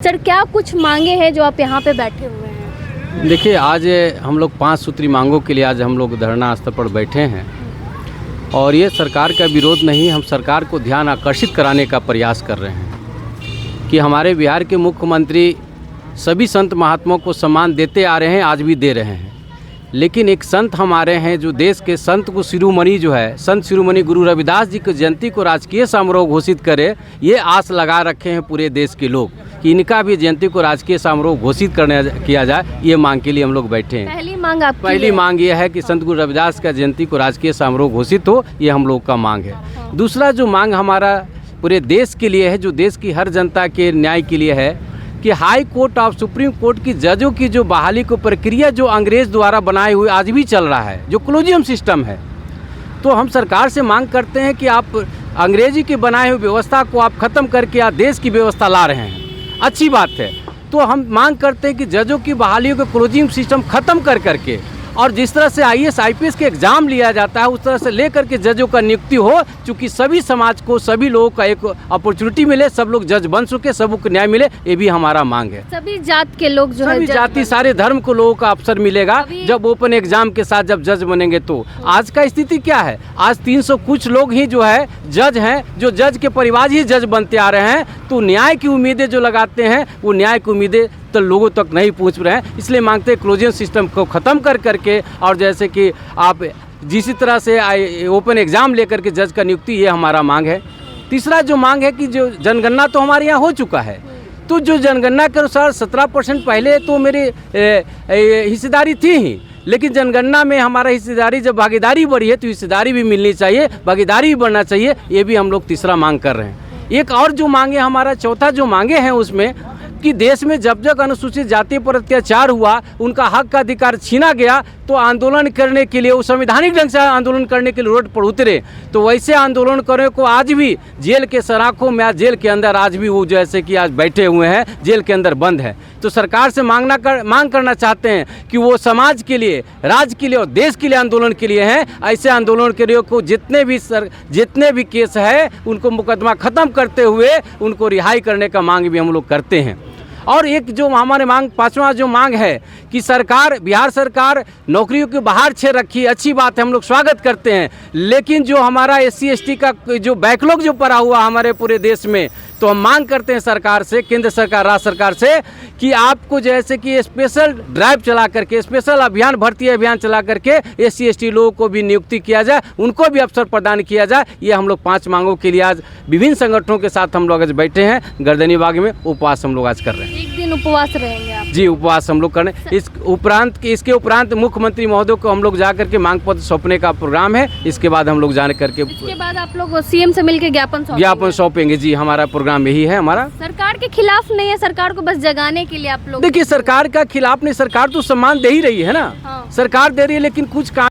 Sir, क्या कुछ मांगे हैं जो आप यहाँ पे बैठे हुए हैं? देखिए, आज हम लोग 5 सूत्री मांगों के लिए आज हम लोग धरना स्थल पर बैठे हैं और ये सरकार का विरोध नहीं, हम सरकार को ध्यान आकर्षित कराने का प्रयास कर रहे हैं कि हमारे बिहार के मुख्यमंत्री सभी संत महात्माओं को सम्मान देते आ रहे हैं, आज भी दे रहे हैं। लेकिन एक संत हमारे हैं जो देश के संत को शिरोमणि जो है, संत शिरोमणि गुरु रविदास जी की जयंती को राजकीय समारोह घोषित करे, ये आस लगा रखे हैं पूरे देश के लोग कि इनका भी जयंती को राजकीय समारोह घोषित किया जाए। ये मांग के लिए हम लोग बैठे हैं। पहली मांग ये है कि संत गुरु रविदास का जयंती को राजकीय समारोह घोषित हो, ये हम लोग का मांग है। दूसरा जो मांग हमारा पूरे देश के लिए है, जो देश की हर जनता के न्याय के लिए है कि हाई कोर्ट और सुप्रीम कोर्ट की जजों की जो बहाली को प्रक्रिया जो अंग्रेज़ द्वारा बनाए हुए आज भी चल रहा है, जो कोलिजियम सिस्टम है, तो हम सरकार से मांग करते हैं कि आप अंग्रेजी के बनाए हुए व्यवस्था को आप ख़त्म करके आप देश की व्यवस्था ला रहे हैं, अच्छी बात है। तो हम मांग करते हैं कि जजों की बहालियों को कोलिजियम सिस्टम ख़त्म करके और जिस तरह से IAS IPS के एग्ज़ाम लिया जाता है उस तरह से लेकर के जजों का नियुक्ति हो, चूँकि सभी समाज को, सभी लोगों का एक अपॉर्चुनिटी मिले, सब लोग जज बन सके, सबको न्याय मिले, ये भी हमारा मांग है। सभी जात के लोग जो है, सभी जाति, सारे धर्म को लोगों का अवसर मिलेगा जब ओपन एग्जाम के साथ जब जज बनेंगे। तो आज का स्थिति क्या है, आज 300 कुछ लोग ही जो है जज हैं, जो जज के परिवार ही जज बनते आ रहे हैं। तो न्याय की उम्मीदें जो लगाते हैं वो न्याय की उम्मीदें तो लोगों तक नहीं पहुंच रहे हैं। इसलिए मांगते हैं कोलिजियम सिस्टम को ख़त्म करके और जैसे कि आप जिस तरह से ओपन एग्ज़ाम लेकर के जज का नियुक्ति, ये हमारा मांग है। तीसरा जो मांग है कि जो जनगणना तो हमारे यहाँ हो चुका है, तो जो जनगणना के अनुसार 17% पहले तो मेरी हिस्सेदारी थी ही, लेकिन जनगणना में हमारा हिस्सेदारी जब भागीदारी बढ़ी है तो हिस्सेदारी भी मिलनी चाहिए, भागीदारी भी बढ़ना चाहिए। ये भी हम लोग तीसरा मांग कर रहे हैं। एक और जो मांगे हमारा चौथा जो मांगे हैं उसमें कि देश में जब जब अनुसूचित जाति पर अत्याचार हुआ, उनका हक का अधिकार छीना गया, तो आंदोलन करने के लिए, वो संवैधानिक ढंग से आंदोलन करने के लिए रोड पर उतरे। तो वैसे आंदोलन करने को आज भी जेल के सराखों में, आज जेल के अंदर आज भी वो जैसे कि आज बैठे हुए हैं, जेल के अंदर बंद है। तो सरकार से मांग करना चाहते हैं कि वो समाज के लिए, राज्य के लिए और देश के लिए आंदोलन के लिए हैं। ऐसे आंदोलन के लिए को जितने भी केस है उनको मुकदमा ख़त्म करते हुए उनको रिहाई करने का मांग भी हम लोग करते हैं। और एक जो हमारे मांग, पांचवा जो मांग है कि सरकार, बिहार सरकार नौकरियों के बाहर छे रखी, अच्छी बात है, हम लोग स्वागत करते हैं। लेकिन जो हमारा SC ST का जो बैकलॉग जो पड़ा हुआ हमारे पूरे देश में, तो हम मांग करते हैं सरकार से, केंद्र सरकार, राज्य सरकार से, कि आपको जैसे कि स्पेशल ड्राइव चला करके, स्पेशल अभियान, भर्ती अभियान चला करके SC ST लोगों को भी नियुक्ति किया जाए, उनको भी अवसर प्रदान किया जाए। ये हम लोग 5 मांगों के लिए आज विभिन्न संगठनों के साथ हम लोग आज बैठे हैं, गर्दनी बाग में उपवास हम लोग आज कर रहे हैं। एक दिन उपवास रहेंगे आप? जी, उपवास हम लोग कर रहे हैं। इसके उपरांत मुख्यमंत्री महोदय को हम लोग जा करके मांग पत्र सौंपने का प्रोग्राम है। इसके बाद हम लोग जाने करके, इसके बाद आप लोग CM से मिलकर ज्ञापन सौंपेंगे। जी, हमारा प्रोग्राम यही है। हमारा सरकार के खिलाफ नहीं है, सरकार को बस जगाने के लिए आप लोग। देखिए, सरकार का खिलाफ नहीं, सरकार तो सम्मान दे ही रही है ना। हाँ। सरकार दे रही है, लेकिन कुछ काम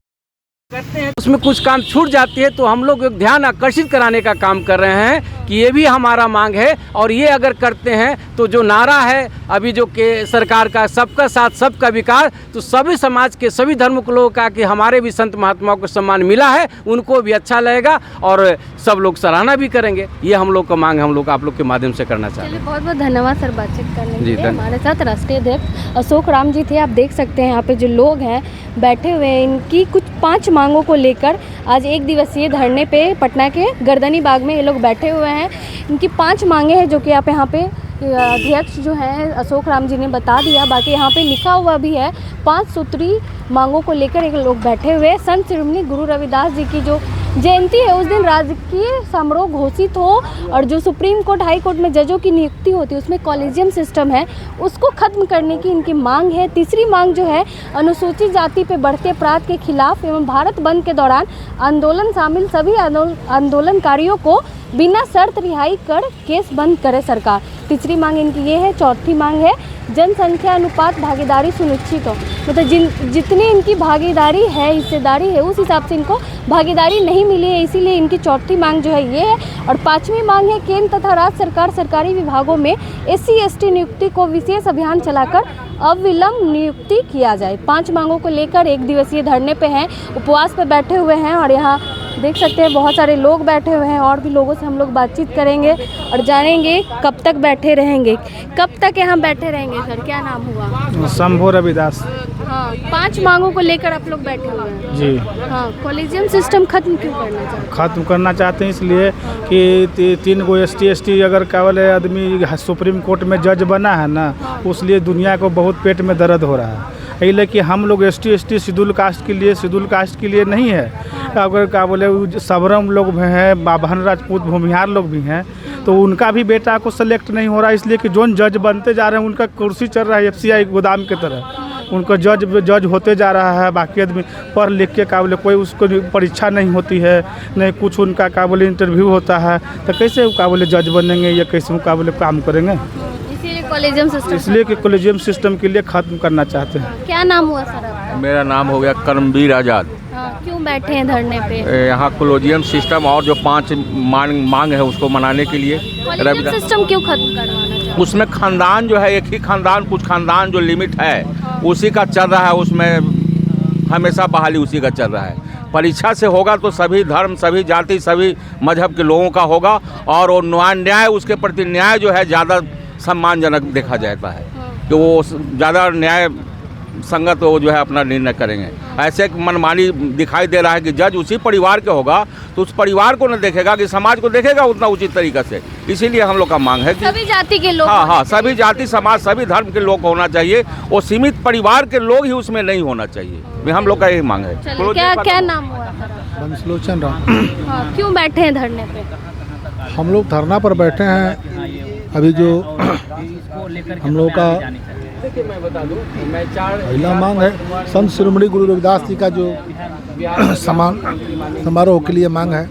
करते हैं उसमें कुछ काम छूट जाती है, तो हम लोग ध्यान आकर्षित कराने का काम कर रहे हैं कि ये भी हमारा मांग है। और ये अगर करते हैं तो जो नारा है अभी जो के सरकार का, सबका साथ सबका विकास, तो सभी समाज के, सभी धर्म के लोगों का कि हमारे भी संत महात्माओं को सम्मान मिला है, उनको भी अच्छा लगेगा और सब लोग सराहना भी करेंगे। ये हम लोग का मांग हम लोग आप लोग के माध्यम से करना चाहते हैं। बहुत बहुत धन्यवाद सर बातचीत करने के लिए। हमारे साथ राष्ट्रीय अध्यक्ष अशोक राम जी थे। आप देख सकते हैं यहाँ पे जो लोग हैं बैठे हुए हैं, इनकी कुछ 5 मांगों को लेकर आज 1 दिवसीय धरने पे पटना के गर्दनी बाग में ये लोग बैठे हुए हैं। इनकी 5 मांगे हैं जो कि आप यहाँ पे अध्यक्ष जो हैं अशोक राम जी ने बता दिया। बाकी यहाँ पे लिखा हुआ भी है, 5 सूत्री मांगों को लेकर एक लोग बैठे हुए हैं। संत शिरोमणि गुरु रविदास जी की जो जयंती है उस दिन राजकीय समारोह घोषित हो, और जो सुप्रीम कोर्ट, हाई कोर्ट में जजों की नियुक्ति होती है उसमें कॉलेजियम सिस्टम है, उसको खत्म करने की इनकी मांग है। तीसरी मांग जो है, अनुसूचित जाति पे बढ़ते अपराध के खिलाफ एवं भारत बंद के दौरान आंदोलन शामिल सभी आंदोलनकारियों को बिना शर्त रिहाई कर केस बंद करे सरकार। तीसरी मांग इनकी ये है। चौथी मांग है, जनसंख्या अनुपात भागीदारी सुनिश्चित हो, मतलब जितनी इनकी भागीदारी है, हिस्सेदारी है, उस हिसाब से इनको भागीदारी नहीं मिली है, इसीलिए इनकी चौथी मांग जो है ये है। और 5वीं मांग है, केंद्र तथा राज्य सरकार सरकारी विभागों में SC ST नियुक्ति को विशेष अभियान चलाकर अविलंब नियुक्ति किया जाए। 5 मांगों को लेकर 1 दिवसीय धरने पे हैं, उपवास पे बैठे हुए हैं और यहाँ देख सकते हैं बहुत सारे लोग बैठे हुए हैं और भी लोगों से हम लोग बातचीत करेंगे और जानेंगे कब तक बैठे रहेंगे, कब तक यहाँ बैठे रहेंगे। सर क्या नाम हुआ? शंभू रविदास। हाँ, 5 मांगों को लेकर आप लोग बैठे हुए हैं जी। हाँ, कॉलेजियम सिस्टम खत्म क्यों करना चाहते हैं? खत्म करना चाहते हैं इसलिए कि 3 गो ST अगर केवल आदमी सुप्रीम कोर्ट में जज बना है ना, उसलिए दुनिया को बहुत पेट में दर्द हो रहा है। इसलिए कि हम लोग ST शेड्यूल कास्ट के लिए नहीं है। अगर क्या बोले सबरम लोग भी हैं, बाभन राजपूत भूमिहार लोग भी हैं, तो उनका भी बेटा को सेलेक्ट नहीं हो रहा, इसलिए कि जो जज बनते जा रहे हैं उनका कुर्सी चल रहा है FCI गोदाम की तरह। उनको जज होते जा रहा है, बाकी आदमी पढ़ लिख के क्या बोले कोई उसको परीक्षा नहीं होती है, नहीं कुछ उनका क्या बोले इंटरव्यू होता है, तो कैसे क्या बोले जज बनेंगे या कैसे क्या बोले काम करेंगे। इसलिए कि कॉलेजियम सिस्टम के लिए खत्म करना चाहते हैं। क्या नाम हुआ सर आपका? मेरा नाम हो गया कर्मवीर आज़ाद। हाँ, क्यों बैठे हैं धरने पे? यहाँ कॉलेजियम सिस्टम और जो 5 मांग है उसको मनाने के लिए। कॉलेजियम सिस्टम क्यों खत्म करवाना चाहते हैं? उसमें खानदान जो है एक ही खानदान, कुछ खानदान जो लिमिट है उसी का चल रहा है, उसमें हमेशा बहाली उसी का चल रहा है। परीक्षा से होगा तो सभी धर्म, सभी जाति, सभी मजहब के लोगों का होगा और वो न्याय उसके प्रति न्याय जो है ज़्यादा सम्मानजनक देखा जाता है कि वो ज़्यादा न्याय संगत वो जो है अपना निर्णय करेंगे। ऐसे मनमानी दिखाई दे रहा है कि जज उसी परिवार के होगा तो उस परिवार को न देखेगा कि समाज को देखेगा उतना उचित तरीक़ा से। इसीलिए हम लोग का मांग है कि सभी जाति के लोग, हाँ, सभी जाति समाज सभी धर्म के लोग होना चाहिए, वो सीमित परिवार के लोग ही उसमें नहीं होना चाहिए। हम लोग का यही मांग है। क्या नाम हुआ बंसलोचन राम। हाँ, क्यों बैठे हैं धरने पे? हम लोग धरना पर बैठे हैं। अभी जो हम लोग का पहला मांग है संत शिरोमणि गुरु रविदास जी का जो समारोह के लिए मांग है।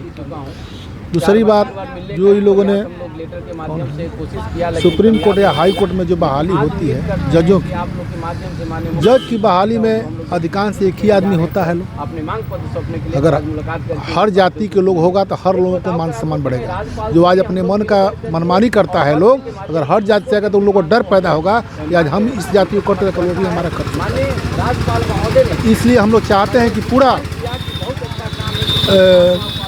दूसरी बात जो इन लोगों ने सुप्रीम कोर्ट या हाई कोर्ट में जो बहाली होती है जजों की, जज की बहाली में अधिकांश एक ही आदमी होता है लोग। अगर हर जाति के लोग होगा तो हर लोगों को मान सम्मान बढ़ेगा। जो आज अपने मन का मनमानी करता है लोग, अगर हर जाति से आएगा तो उन लोगों को डर पैदा होगा कि आज हम इस जाति को करते हैं वो भी हमारा करते। इसलिए हम लोग चाहते हैं कि पूरा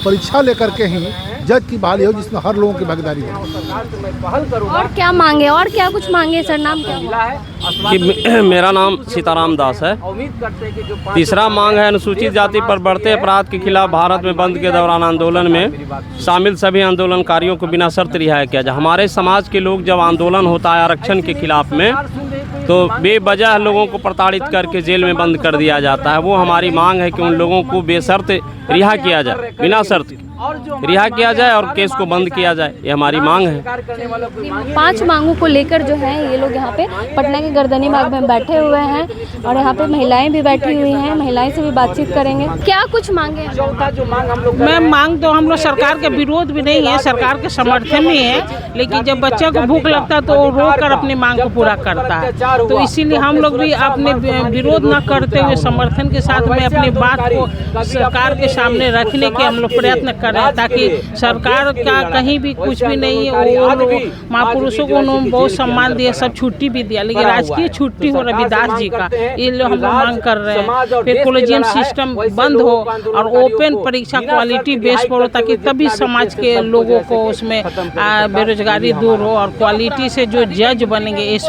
परीक्षा लेकर के ही जज की बहाली हो जिसमें हर लोगों की भागीदारी हो। और क्या मांगे, और क्या कुछ मांगे सर? नाम क्या है? कि मेरा नाम सीताराम दास है। तीसरा मांग है अनुसूचित जाति पर बढ़ते अपराध के खिलाफ भारत में बंद के दौरान आंदोलन में शामिल सभी आंदोलनकारियों को बिना शर्त रिहाई किया जाए। हमारे समाज के लोग जब आंदोलन होता है आरक्षण के खिलाफ में तो बेवजह लोगों को प्रताड़ित करके जेल में बंद कर दिया जाता है। वो हमारी मांग है कि उन लोगों को बेशर्त रिहा किया जाए, बिना शर्त रिहा किया जाए और केस को बंद किया जाए। ये हमारी मांग है। 5 मांगों को लेकर जो है ये लोग यहाँ पे पटना के गर्दनी बाग में बैठे हुए हैं और यहाँ पे महिलाएं भी बैठी हुई हैं। महिलाएं से भी बातचीत करेंगे। क्या कुछ मांगे? मैं मांग तो हम लोग सरकार के विरोध भी नहीं है, सरकार के समर्थन में है, लेकिन जब बच्चे को भूख लगता है तो वो रोक कर अपनी मांग को पूरा करता है। तो इसीलिए हम लोग भी अपने विरोध न करते हुए समर्थन के साथ में अपनी बात को सरकार के सामने रखने के हम लोग प्रयत्न कर रहे हैं, ताकि सरकार का कहीं भी कुछ भी नहीं है। वो लोग महापुरुषों को उन्होंने बहुत सम्मान दिया, सब छुट्टी भी दिया, लेकिन राजकीय छुट्टी हो रविदास जी का, ये लोग हम लोग मांग कर रहे हैं। फिर कॉलेजियम सिस्टम बंद हो और ओपन परीक्षा क्वालिटी बेस पर हो, ताकि तभी समाज के लोगों को उसमें बेरोजगारी दूर हो और क्वालिटी से जो जज बनेंगे, इस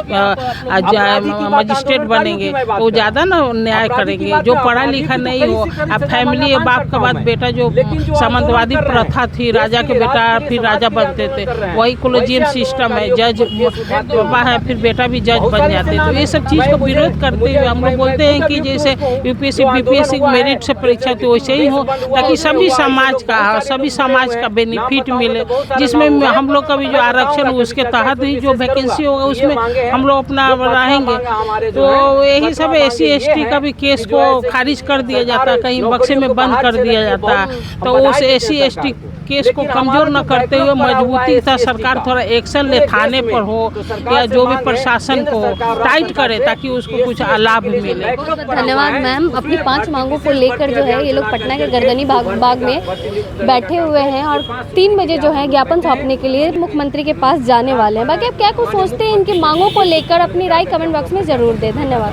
मजिस्ट्रेट बनेंगे वो ज़्यादा ना न्याय करेंगे। जो पढ़ा लिखा नहीं हो, अब फैमिली बाप का बाद बेटा, जो सामंतवादी प्रथा थी, राजा के बेटा फिर राजा बनते थे, वही कॉलेजियम सिस्टम है। जज पापा है फिर बेटा भी जज बन जाते। तो ये सब चीज़ को विरोध करते हुए हम लोग बोलते हैं कि जैसे यूपीएससी बीपीएससी मेरिट से परीक्षा तो वैसे ही हो, ताकि सभी समाज का बेनिफिट मिले, जिसमें हम लोग का भी जो आरक्षण उसके तहत ही जो वैकेंसी होगा उसमें हम लोग अपना रहेंगे। तो यही सब SC/ST का भी केस को खारिज कर दिया जाता है, कहीं बक्से में बंद कर दिया जाता है। तो उस SC/ST केस को कमजोर न करते हुए मजबूती से सरकार थोड़ा एक्शन ले, थाने पर हो या जो भी प्रशासन को टाइट करे, ताकि उसको कुछ लाभ मिले। धन्यवाद मैम। अपनी 5 मांगों को लेकर जो है ये लोग पटना के गर्दनी बाग में बैठे हुए हैं और 3 बजे जो है ज्ञापन सौंपने के लिए मुख्यमंत्री के पास जाने वाले हैं। बाकी आप क्या कुछ सोचते हैं इनकी मांगों को लेकर, अपनी राय कमेंट बॉक्स में जरूर दें। धन्यवाद।